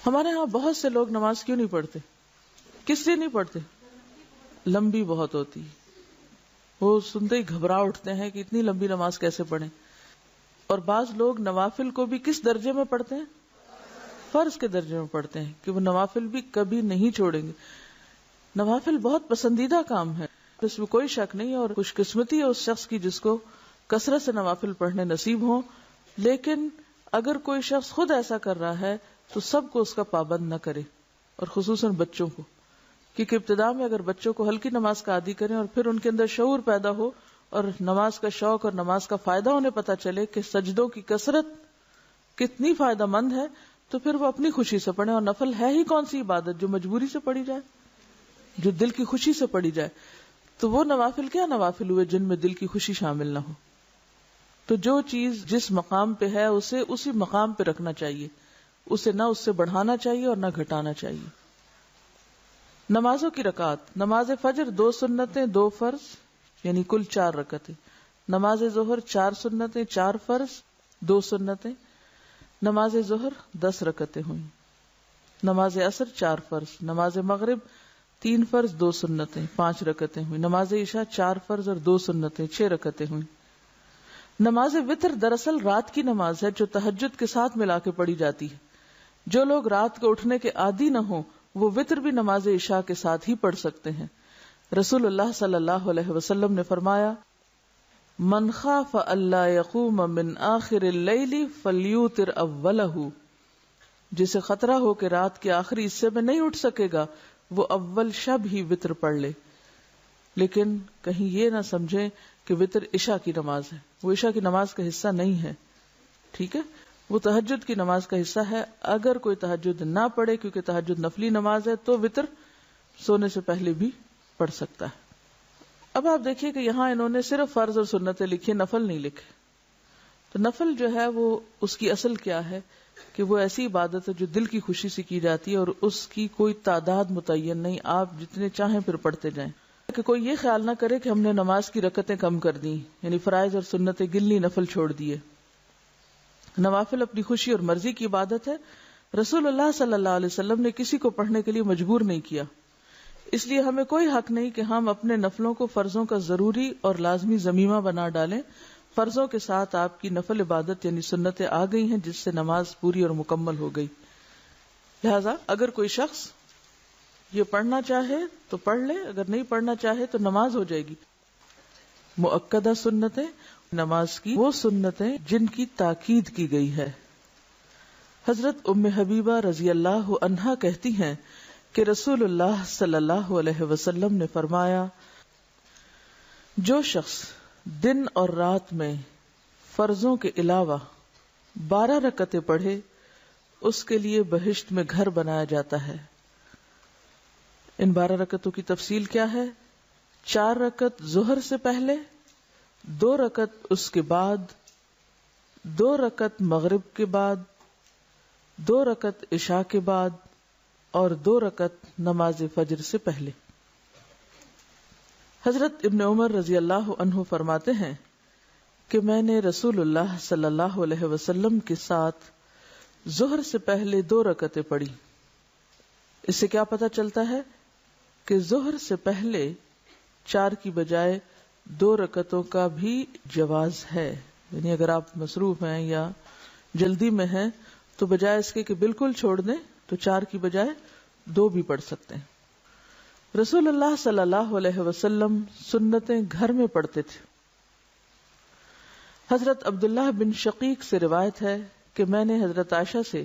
ہمارے ہاں بہت سے لوگ نماز کیوں نہیں پڑھتے؟ کس لیے نہیں پڑھتے؟ لمبی بہت ہوتی، وہ سنتے ہی گھبرا اٹھتے ہیں کہ اتنی لمبی نماز کیسے پڑھیں. اور بعض لوگ نوافل کو بھی کس درجے میں پڑھتے ہیں؟ فرض کے درجے میں پڑھتے ہیں کہ وہ نوافل بھی کبھی نہیں چھوڑیں گے. نوافل بہت پسندیدہ کام ہے، اس میں کوئی شک نہیں، اور خوش قسمتی ہے اس شخص کی جس کو کثرت سے نوافل پڑھنے نصیب ہوں. لیکن اگر کوئی شخص خود ایسا کر رہا ہے تو سب کو اس کا پابند نہ کرے، اور خصوصاً بچوں کو، کیونکہ ابتدا میں اگر بچوں کو ہلکی نماز کا عادی کریں اور پھر ان کے اندر شعور پیدا ہو اور نماز کا شوق اور نماز کا فائدہ انہیں پتہ چلے کہ سجدوں کی کثرت کتنی فائدہ مند ہے، تو پھر وہ اپنی خوشی سے پڑھیں. اور نفل ہے ہی کون سی عبادت جو مجبوری سے پڑھی جائے، جو دل کی خوشی سے پڑھی جائے؟ تو وہ نوافل کیا نوافل ہوئے جن میں دل کی خوشی شامل نہ ہو. تو جو چیز جس مقام پہ ہے اسے اسی مقام پہ رکھنا چاہیے، اسے نہ اس سے بڑھانا چاہیے اور نہ گھٹانا چاہیے. نمازوں کی رکعات: نماز فجر 2 سنتیں 2 فرض یعنی کل 4 رکعتیں. نماز ظہر 4 سنتیں 4 فرض 2 سنتیں. نماز ظہر 10 رکعتیں ہوئیں. نماز عصر 4 فرض. نماز مغرب 3 فرض 2 سنتیں 5 رکعتیں ہوئیں. نماز عشاء 4 فرض اور 2 سنتیں 6 رکعتیں ہوئیں. نماز وتر دراصل رات کی نماز ہے جو تہجد کے ساتھ ملا کے پڑھی جاتی ہے. جو لوگ رات کو اٹھنے کے عادی نہ ہوں وہ وتر بھی نماز عشاء کے ساتھ ہی پڑھ سکتے ہیں. رسول اللہ صلی اللہ علیہ وسلم نے فرمایا: من خاف اللہ یقوم من آخر اللیل فلیوتر اولہ، جسے خطرہ ہو کہ رات کے آخری حصے میں نہیں اٹھ سکے گا وہ اول شب ہی وتر پڑھ لے. لیکن کہیں یہ نہ سمجھیں کہ وتر عشاء کی نماز ہے، وہ عشاء کی نماز کا حصہ نہیں ہے. ٹھیک ہے، وہ تہجد کی نماز کا حصہ ہے. اگر کوئی تہجد نہ پڑھے کیونکہ تہجد نفلی نماز ہے تو وتر سونے سے پہلے بھی پڑھ سکتا ہے. اب آپ دیکھیے کہ یہاں انہوں نے صرف فرض اور سنتیں لکھی، نفل نہیں لکھے. تو نفل جو ہے وہ اس کی اصل کیا ہے کہ وہ ایسی عبادت ہے جو دل کی خوشی سے کی جاتی ہے اور اس کی کوئی تعداد متعین نہیں، آپ جتنے چاہیں پھر پڑھتے جائیں. کہ کوئی یہ خیال نہ کرے کہ ہم نے نماز کی رکعتیں کم کر دی، یعنی فرائض اور سنتیں گنلی، نفل چھوڑ دیے. نوافل اپنی خوشی اور مرضی کی عبادت ہے. رسول اللہ صلی اللہ علیہ وسلم نے کسی کو پڑھنے کے لیے مجبور نہیں کیا، اس لیے ہمیں کوئی حق نہیں کہ ہم اپنے نفلوں کو فرضوں کا ضروری اور لازمی ضمیمہ بنا ڈالیں. فرضوں کے ساتھ آپ کی نفل عبادت یعنی سنتیں آ گئی ہیں جس سے نماز پوری اور مکمل ہو گئی. لہذا اگر کوئی شخص یہ پڑھنا چاہے تو پڑھ لے، اگر نہیں پڑھنا چاہے تو نماز ہو جائے گی. مؤکدہ سنتیں: نماز کی وہ سنتیں جن کی تاکید کی گئی ہے. حضرت ام حبیبہ رضی اللہ عنہا کہتی ہیں کہ رسول اللہ صلی اللہ علیہ وسلم نے فرمایا: جو شخص دن اور رات میں فرضوں کے علاوہ 12 رکعتیں پڑھے اس کے لیے بہشت میں گھر بنایا جاتا ہے. ان 12 رکعتوں کی تفصیل کیا ہے؟ 4 رکعت ظہر سے پہلے، 2 رکعت اس کے بعد، 2 رکعت مغرب کے بعد، 2 رکعت عشاء کے بعد اور 2 رکعت نماز فجر سے پہلے. حضرت ابن عمر رضی اللہ عنہ فرماتے ہیں کہ میں نے رسول اللہ صلی اللہ علیہ وسلم کے ساتھ ظہر سے پہلے 2 رکعتیں پڑھی. اس سے کیا پتہ چلتا ہے کہ ظہر سے پہلے 4 کی بجائے 2 رکعتوں کا بھی جواز ہے. یعنی اگر آپ مصروف ہیں یا جلدی میں ہیں تو بجائے اس کے کہ بالکل چھوڑ دیں تو 4 کی بجائے 2 بھی پڑھ سکتے ہیں. رسول اللہ صلی اللہ علیہ وسلم سنتیں گھر میں پڑھتے تھے. حضرت عبداللہ بن شقیق سے روایت ہے کہ میں نے حضرت عائشہ سے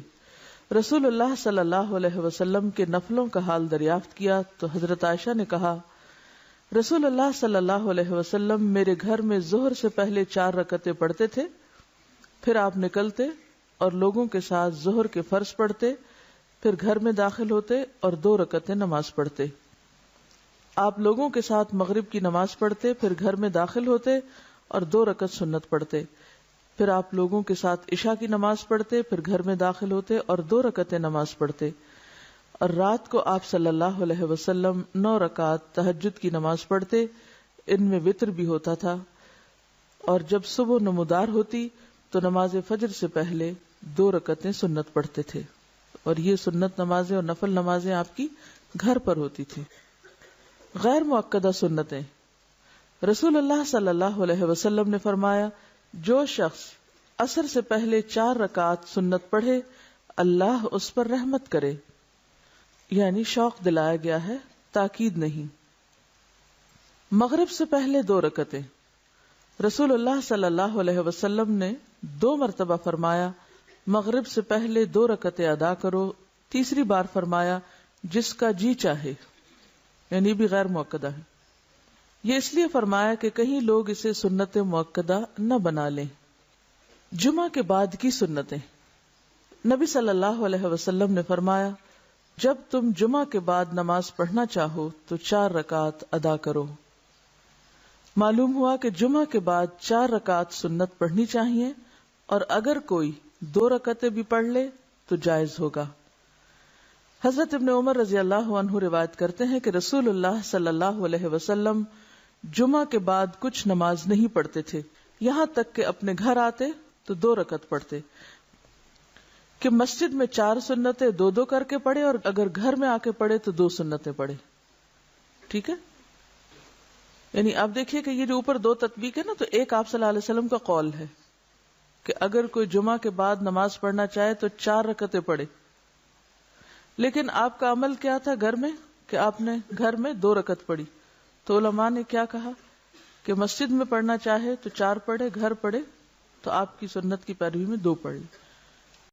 رسول اللہ صلی اللہ علیہ وسلم کے نفلوں کا حال دریافت کیا تو حضرت عائشہ نے کہا: رسول اللہ صلی اللہ علیہ وسلم میرے گھر میں ظہر سے پہلے 4 رکعتیں پڑھتے تھے، پھر آپ نکلتے اور لوگوں کے ساتھ ظہر کے فرض پڑھتے، پھر گھر میں داخل ہوتے اور 2 رکعتیں نماز پڑھتے. آپ لوگوں کے ساتھ مغرب کی نماز پڑھتے، پھر گھر میں داخل ہوتے اور 2 رکعت سنت پڑھتے، پھر آپ لوگوں کے ساتھ عشاء کی نماز پڑھتے، پھر گھر میں داخل ہوتے اور 2 رکعتیں نماز پڑھتے. اور رات کو آپ صلی اللہ علیہ وسلم 9 رکعت تہجد کی نماز پڑھتے، ان میں وتر بھی ہوتا تھا. اور جب صبح نمودار ہوتی تو نماز فجر سے پہلے 2 رکعتیں سنت پڑھتے تھے. اور یہ سنت نمازیں اور نفل نمازیں آپ کی گھر پر ہوتی تھی. غیر مؤکدہ سنتیں. رسول اللہ صلی اللہ علیہ وسلم نے فرمایا جو شخص عصر سے پہلے 4 رکعت سنت پڑھے اللہ اس پر رحمت کرے. یعنی شوق دلایا گیا ہے، تاکید نہیں. مغرب سے پہلے 2 رکعتیں. رسول اللہ صلی اللہ علیہ وسلم نے 2 مرتبہ فرمایا مغرب سے پہلے 2 رکعتیں ادا کرو. تیسری بار فرمایا جس کا جی چاہے، یعنی بھی غیر مؤکدہ ہے. یہ اس لیے فرمایا کہ کہیں لوگ اسے سنت مؤکدہ نہ بنا لیں. جمعہ کے بعد کی سنتیں. نبی صلی اللہ علیہ وسلم نے فرمایا جب تم جمعہ کے بعد نماز پڑھنا چاہو تو 4 رکعت ادا کرو. معلوم ہوا کہ جمعہ کے بعد 4 رکعت سنت پڑھنی چاہیے، اور اگر کوئی 2 رکعتیں بھی پڑھ لے تو جائز ہوگا. حضرت ابن عمر رضی اللہ عنہ روایت کرتے ہیں کہ رسول اللہ صلی اللہ علیہ وسلم جمعہ کے بعد کچھ نماز نہیں پڑھتے تھے، یہاں تک کہ اپنے گھر آتے تو 2 رکعت پڑھتے، کہ مسجد میں 4 سنتیں 2 کر کے پڑھے، اور اگر گھر میں آ کے پڑھے تو 2 سنتیں پڑھے. ٹھیک ہے، یعنی آپ دیکھیے کہ یہ جو اوپر 2 تطبیق ہے نا، تو ایک آپ صلی اللہ علیہ وسلم کا قول ہے کہ اگر کوئی جمعہ کے بعد نماز پڑھنا چاہے تو 4 رکعتیں پڑھے. لیکن آپ کا عمل کیا تھا گھر میں، کہ آپ نے گھر میں 2 رکعت پڑھی. تو علماء نے کیا کہا کہ مسجد میں پڑھنا چاہے تو 4 پڑھے، گھر پڑھے تو آپ کی سنت کی پیروی میں 2 پڑھ لی.